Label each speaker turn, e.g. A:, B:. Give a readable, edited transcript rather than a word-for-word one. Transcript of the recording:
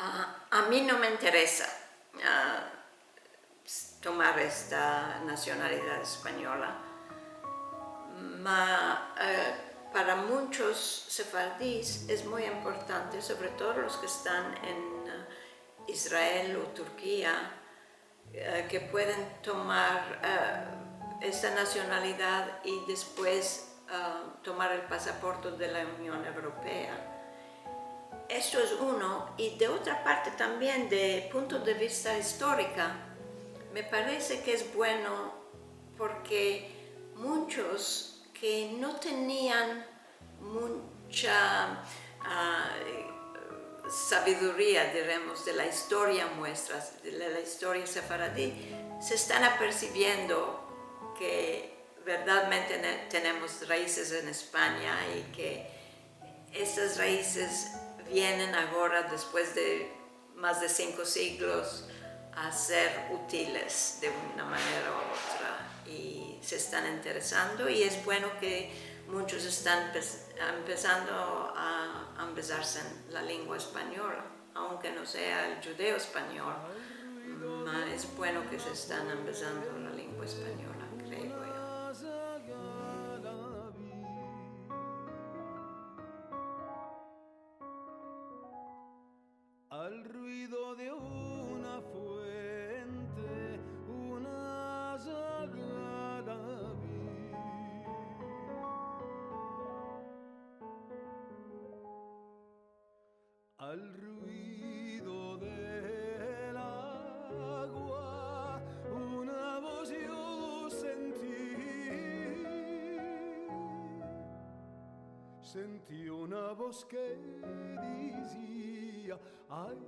A: A mí no me interesa ah, tomar esta nacionalidad española, para muchos sefardíes es muy importante, sobre todo los que están en Israel o Turquía, que pueden tomar esta nacionalidad y después tomar el pasaporte de la Unión Europea. Esto es uno, y de otra parte también, de punto de vista histórica, me parece que es bueno porque muchos que no tenían mucha sabiduría, diremos, de la historia nuestra, de la historia sefaradí, se están apercibiendo que verdaderamente tenemos raíces en España y que estas raíces vienen ahora, después de más de 5 siglos, a ser útiles de una manera u otra, y se están interesando, y es bueno que muchos están empezando a empezarse en la lengua española, aunque no sea el judeo español. Es bueno que se están empezando la lengua española, creo yo.
B: Al ruido de una fuente, una sagrada vi. Al ruido del agua, una voz yo sentí una voz que decía, ay,